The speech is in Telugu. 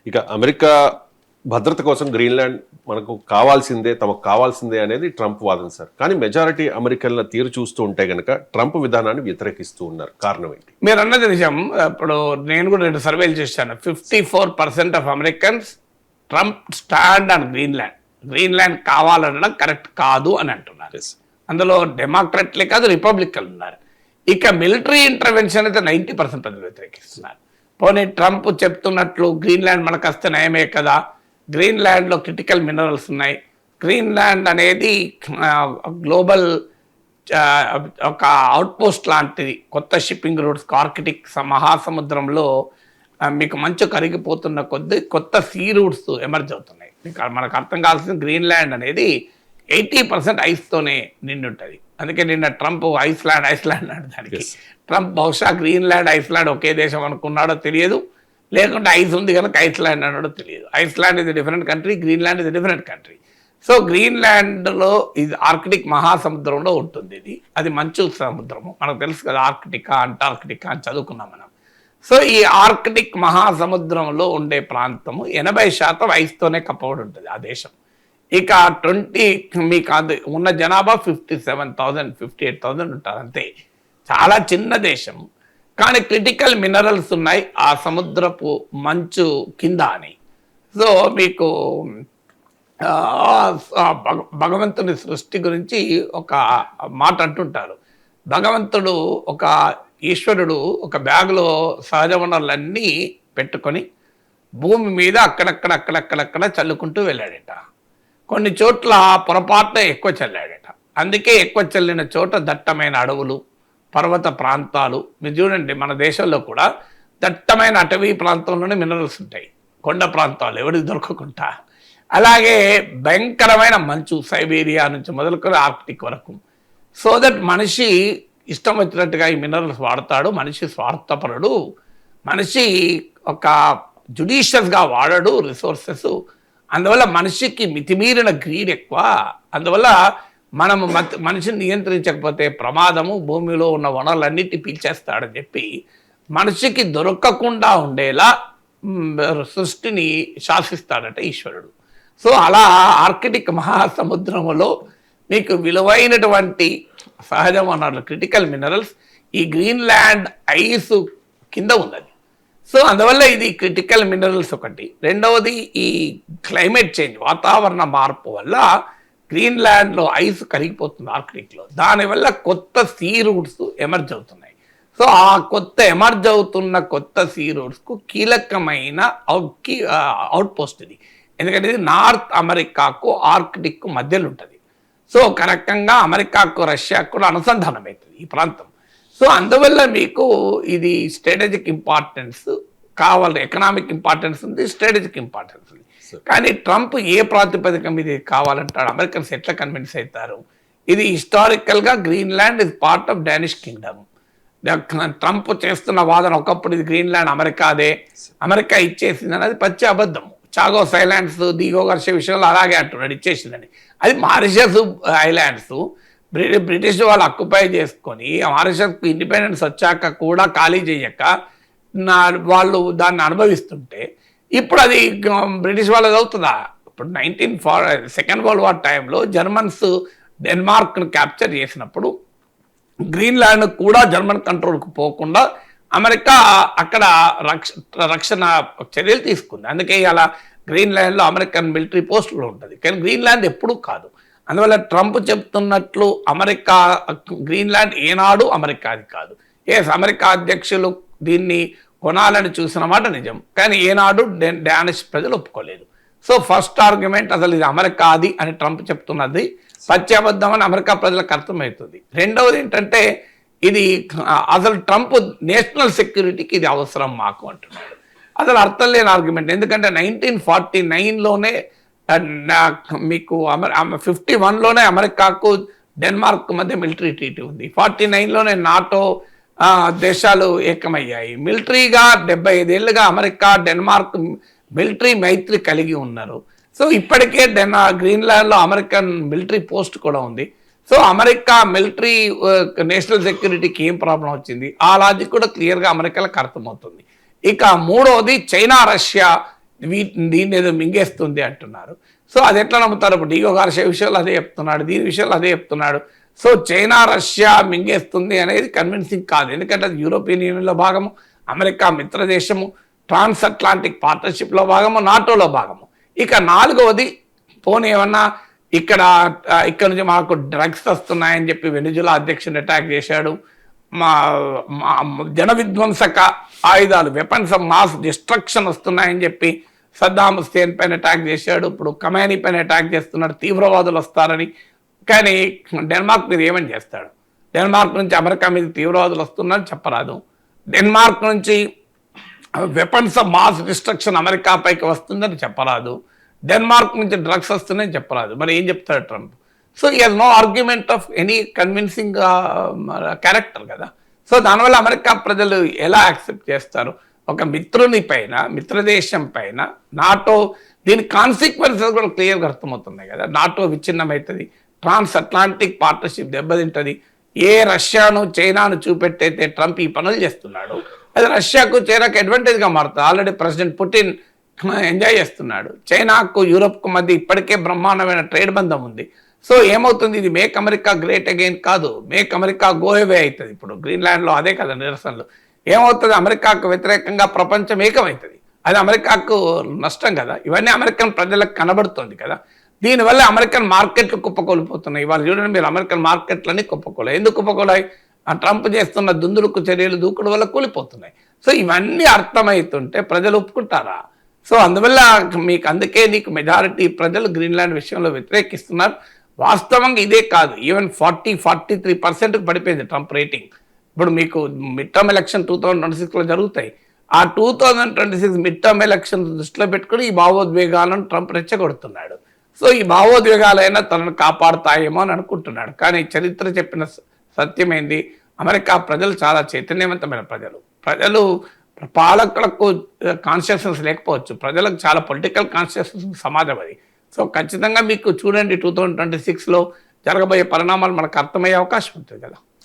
ఇక అమెరికా భద్రత కోసం గ్రీన్లాండ్ మనకు కావాల్సిందే, తమకు కావాల్సిందే అనేది ట్రంప్ వాదన సార్. కానీ మెజారిటీ అమెరికన్ల తీరు చూస్తూ ఉంటే కనుక ట్రంప్ విధానాన్ని వ్యతిరేకిస్తూ ఉన్నారు. కారణం ఏంటి? మీరు అన్నది నిజం. ఇప్పుడు నేను కూడా 2 సర్వేలు చేశాను. 54% of Americans Trump stand on Greenland కావాలనడం కరెక్ట్ కాదు అని అంటున్నారు. అందులో డెమోక్రాట్లే కాదు, రిపబ్లికన్లు ఉన్నారు. ఇక మిలిటరీ ఇంటర్వెన్షన్ అయితే 90% ప్రజలు వ్యతిరేకిస్తున్నారు. పోనీ ట్రంప్ చెప్తున్నట్లు గ్రీన్లాండ్ మనకు వస్తే నయమే కదా, గ్రీన్లాండ్లో క్రిటికల్ మినరల్స్ ఉన్నాయి, గ్రీన్లాండ్ అనేది గ్లోబల్ ఒక అవుట్పోస్ట్ లాంటిది, కొత్త షిప్పింగ్ రూట్స్, ఆర్కిటిక్ మహాసముద్రంలో మీకు మంచు కరిగిపోతున్న కొద్దీ కొత్త సీ రూట్స్ ఎమర్జ్ అవుతున్నాయి. మనకు అర్థం కావాల్సింది గ్రీన్లాండ్ అనేది 80% ఐస్తోనే నిండి ఉంటుంది. అందుకే నిన్న ట్రంప్ ఐస్లాండ్ అన్నాడు. దానికి ట్రంప్ బహుశా గ్రీన్లాండ్ ఐస్లాండ్ ఒకే దేశం అనుకున్నాడో తెలియదు, లేకుంటే ఐస్ ఉంది కనుక ఐస్లాండ్ అన్నాడో తెలియదు. ఐస్లాండ్ ఇది డిఫరెంట్ కంట్రీ, గ్రీన్లాండ్ ఇది డిఫరెంట్ కంట్రీ. సో గ్రీన్లాండ్లో ఇది ఆర్కిటిక్ మహాసముద్రంలో ఉంటుంది. అది మంచు సముద్రము, మనకు తెలుసు కదా, ఆర్కిటికా అంటార్కిటికా అని చదువుకున్నాం మనం. సో ఈ ఆర్కిటిక్ మహాసముద్రంలో ఉండే ప్రాంతము 80% ఐస్తోనే కప్పబడి ఉంటుంది ఆ దేశం. ఇక 20 మీకు అది ఉన్న జనాభా 57,000 58,000 ఉంటారు అంతే. చాలా చిన్న దేశం, కానీ క్రిటికల్ మినరల్స్ ఉన్నాయి ఆ సముద్రపు మంచు కింద అని. సో మీకు భగవంతుని సృష్టి గురించి ఒక మాట అంటుంటారు. భగవంతుడు ఈశ్వరుడు ఒక బ్యాగులో సహజ వనరులన్నీ పెట్టుకొని భూమి మీద అక్కడక్కడ చల్లుకుంటూ వెళ్ళాడట. కొన్ని చోట్ల పొరపాటున ఎక్కువ చల్లాడట. అందుకే ఎక్కువ చల్లిన చోట దట్టమైన అడవులు, పర్వత ప్రాంతాలు. మీరు చూడండి, మన దేశంలో కూడా దట్టమైన అటవీ ప్రాంతంలోనే మినరల్స్ ఉంటాయి, కొండ ప్రాంతాలు ఎవరికి దొరకకుండా. అలాగే భయంకరమైన మంచు, సైబీరియా నుంచి మొదలుకొని ఆర్కిటిక్ వరకు. సో దట్ మనిషి ఇష్టం వచ్చినట్టుగా ఈ మినరల్స్ వాడతాడు. మనిషి స్వార్థపరుడు, మనిషి ఒక జుడిషియస్గా వాడడు రిసోర్సెస్. అందువల్ల మనిషికి మితిమీరిన గ్రీడ్ ఎక్కువ. అందువల్ల మనము మనిషిని నియంత్రించకపోతే ప్రమాదము, భూమిలో ఉన్న వనరులన్నిటి పీల్చేస్తాడని చెప్పి మనిషికి దొరకకుండా ఉండేలా సృష్టిని శాసిస్తాడట ఈశ్వరుడు. సో అలా ఆర్కిటిక్ మహాసముద్రములో మీకు విలువైనటువంటి సహజ వనరులు, క్రిటికల్ మినరల్స్ ఈ గ్రీన్లాండ్ ఐస్ కింద ఉన్నది. సో అందువల్ల ఇది క్రిటికల్ మినరల్స్ ఒకటి. రెండవది ఈ క్లైమేట్ చేంజ్, వాతావరణ మార్పు వల్ల గ్రీన్లాండ్లో ఐస్ కరిగిపోతుంది ఆర్కిటిక్లో. దానివల్ల కొత్త సీ రూట్స్ ఎమర్జ్ అవుతున్నాయి. సో ఆ ఎమర్జ్ అవుతున్న కొత్త సీ రూట్స్కు కీలకమైన అవుట్పోస్ట్ ఇది. ఎందుకంటే ఇది నార్త్ అమెరికాకు ఆర్కిటిక్ మధ్యలో ఉంటుంది. సో ఒక రకంగా అమెరికాకు రష్యాకు కూడా అనుసంధానం అవుతుంది ఈ ప్రాంతం. సో అందువల్ల మీకు ఇది స్ట్రాటజిక్ ఇంపార్టెన్స్ కావాలి, ఎకనామిక్ ఇంపార్టెన్స్ ఉంది, స్ట్రాటజిక్ ఇంపార్టెన్స్ ఉంది. కానీ ట్రంప్ ఏ ప్రాతిపదిక మీద కావాలంటాడు? అమెరికన్స్ ఎట్లా కన్విన్స్ అవుతారు? ఇది హిస్టారికల్గా Greenland is part of Danish kingdom. Trump చేస్తున్న వాదన ఒకప్పుడు ఇది గ్రీన్లాండ్ అమెరికాదే, అమెరికా ఇచ్చేసింది అనేది పచ్చి అబద్ధం. చాగోస్ ఐలాండ్స్ దిగో ఘర్ష విషయంలో అలాగే అంటున్నాడు, ఇచ్చేసిందని. అది మారిషస్ ఐలాండ్స్ బ్రిటిష్ వాళ్ళు అక్యుపై చేసుకొని మారిషస్కు ఇండిపెండెన్స్ వచ్చాక కూడా ఖాళీ చేయక వాళ్ళు దాన్ని అనుభవిస్తుంటే ఇప్పుడు అది బ్రిటిష్ వాళ్ళది అవుతుందా? ఇప్పుడు 1942 వరల్డ్ వార్ టైంలో జర్మన్స్ డెన్మార్క్ను క్యాప్చర్ చేసినప్పుడు గ్రీన్లాండ్ కూడా జర్మన్ కంట్రోల్కు పోకుండా అమెరికా అక్కడ రక్షణ చర్యలు తీసుకుంది. అందుకే అలా గ్రీన్లాండ్లో అమెరికన్ మిలిటరీ పోస్టులు ఉంటుంది, కానీ గ్రీన్లాండ్ ఎప్పుడూ కాదు. అందువల్ల ట్రంప్ చెప్తున్నట్లు గ్రీన్లాండ్ ఏనాడు అమెరికాది కాదు. అమెరికా అధ్యక్షులు దీన్ని కొనాలని చూసిన మాట నిజం, కానీ ఏనాడు డానిష్ ప్రజలు ఒప్పుకోలేదు. సో ఫస్ట్ ఆర్గ్యుమెంట్ అసలు ఇది అమెరికాది అని ట్రంప్ చెప్తున్నది పచ్చాబద్ధం అని అమెరికా ప్రజలకు అర్థమవుతుంది. రెండవది ఏంటంటే ఇది అసలు ట్రంప్ నేషనల్ సెక్యూరిటీకి ఇది అవసరం మాకు అంటున్నాడు. అసలు అర్థం లేని ఆర్గ్యుమెంట్. ఎందుకంటే 1949లోనే మీకు 51లోనే అమెరికాకు డెన్మార్క్ మధ్య మిలిటరీ ట్రీటీ ఉంది. 49లోనే నాటో దేశాలు ఏకమయ్యాయి. మిలిటరీగా 75 ఏళ్ళుగా అమెరికా డెన్మార్క్ మిలిటరీ మైత్రి కలిగి ఉన్నారు. సో ఇప్పటికే గ్రీన్లాండ్లో అమెరికన్ మిలిటరీ పోస్ట్ కూడా ఉంది. సో అమెరికా మిలిటరీ నేషనల్ సెక్యూరిటీకి ఏం ప్రాబ్లం వచ్చింది, ఆ లాజిక్ కూడా క్లియర్గా అమెరికాలకు అర్థమవుతుంది. ఇక మూడవది చైనా రష్యా దీన్ని ఏదో మింగేస్తుంది అంటున్నారు. సో అది ఎట్లా నమ్ముతారు? ఇప్పుడు డిగో గార్షియా విషయంలో అదే చెప్తున్నాడు, దీని విషయంలో అదే చెప్తున్నాడు. సో చైనా రష్యా మింగేస్తుంది అనేది కన్విన్సింగ్ కాదు. ఎందుకంటే అది యూరోపియన్ యూనియన్లో భాగము, అమెరికా మిత్రదేశము, ట్రాన్స్ అట్లాంటిక్ పార్ట్నర్షిప్లో భాగము, నాటోలో భాగము. ఇక నాలుగవది, పోనీ ఏమన్నా ఇక్కడ నుంచి మాకు డ్రగ్స్ వస్తున్నాయని చెప్పి వెనిజులా అధ్యక్షుని అటాక్ చేశాడు, మా జన విధ్వంసక ఆయుధాలు, వెపన్స్ ఆఫ్ మాస్ డిస్ట్రక్షన్ వస్తున్నాయని చెప్పి సద్దాం హుస్సేన్ పైన అటాక్ చేశాడు, ఇప్పుడు కమానీ పైన అటాక్ చేస్తున్నాడు, తీవ్రవాదులు వస్తారని. కానీ డెన్మార్క్ మీద ఏమని చేస్తాడు? డెన్మార్క్ నుంచి అమెరికా మీద తీవ్రవాదులు వస్తున్నారని చెప్పరాదు. డెన్మార్క్ నుంచి weapons of mass destruction America పైకి వస్తుందని చెప్పరాదు. డెన్మార్క్ నుంచి డ్రగ్స్ వస్తున్నాయని చెప్పరాదు. మరి ఏం చెప్తాడు Trump? So he has no argument of any convincing character కదా. సో దానివల్ల అమెరికా ప్రజలు ఎలా యాక్సెప్ట్ చేస్తారు? ఒక మిత్రుని పైన, మిత్రదేశం పైన నాటో, దీని కాన్సిక్వెన్సెస్ కూడా క్లియర్గా అర్థమవుతున్నాయి కదా. నాటో విచ్ఛిన్నమవుతుంది, ట్రాన్స్ అట్లాంటిక్ పార్ట్నర్షిప్ దెబ్బతింటుంది. ఏ రష్యాను చైనాను చూపెట్టయితే ట్రంప్ ఈ పనులు చేస్తున్నాడు, అది రష్యాకు చైనాకు అడ్వాంటేజ్గా మారుతుంది. ఆల్రెడీ ప్రెసిడెంట్ పుటిన్ ఎంజాయ్ చేస్తున్నాడు. చైనాకు యూరోప్కు మధ్య ఇప్పటికే బ్రహ్మాండమైన ట్రేడ్ బంధం ఉంది. సో ఏమవుతుంది? ఇది మేక్ అమెరికా గ్రేట్ అగైన్ కాదు, మేక్ అమెరికా గో అవే అవుతుంది. ఇప్పుడు గ్రీన్లాండ్లో అదే కదా నిరసనలు. ఏమవుతుంది? అమెరికాకు వ్యతిరేకంగా ప్రపంచం ఏకమవుతుంది. అది అమెరికాకు నష్టం కదా. ఇవన్నీ అమెరికన్ ప్రజలకు కనబడుతుంది కదా. దీనివల్ల అమెరికన్ మార్కెట్లు కుప్పకూలిపోతున్నాయి. ఇవాళ చూడండి మీరు, అమెరికన్ మార్కెట్లన్నీ కుప్పకూలాయి. ఎందుకు కుప్పకూలాయి? ఆ ట్రంప్ చేస్తున్న దుందుడుకు చర్యలు, దూకుడు వల్ల కూలిపోతున్నాయి. సో ఇవన్నీ అర్థమవుతుంటే ప్రజలు ఒప్పుకుంటారా? సో అందువల్ల అందుకే నీకు మెజారిటీ ప్రజలు గ్రీన్లాండ్ విషయంలో వ్యతిరేకిస్తున్నారు. వాస్తవంగా ఇదే కాదు, ఈవెన్ 43% పడిపోయింది ట్రంప్ రేటింగ్. ఇప్పుడు మీకు మిడ్ టర్మ్ ఎలక్షన్ 2026లో జరుగుతాయి. ఆ 2026 మిడ్ టర్మ్ ఎలక్షన్ దృష్టిలో పెట్టుకుని ఈ భావోద్వేగాలను ట్రంప్ రెచ్చగొడుతున్నాడు. సో ఈ భావోద్వేగాలైనా తనను కాపాడుతాయేమో అని అనుకుంటున్నాడు. కానీ చరిత్ర చెప్పిన సత్యమైంది, అమెరికా ప్రజలు చాలా చైతన్యవంతమైన ప్రజలు. పాలకులకు కాన్షియస్నెస్ లేకపోవచ్చు, ప్రజలకు చాలా పొలిటికల్ కాన్షియస్నెస్ సమాజం అది. సో ఖచ్చితంగా మీకు చూడండి 2026లో జరగబోయే పరిణామాలు మనకు అర్థమయ్యే అవకాశం ఉంటుంది కదా.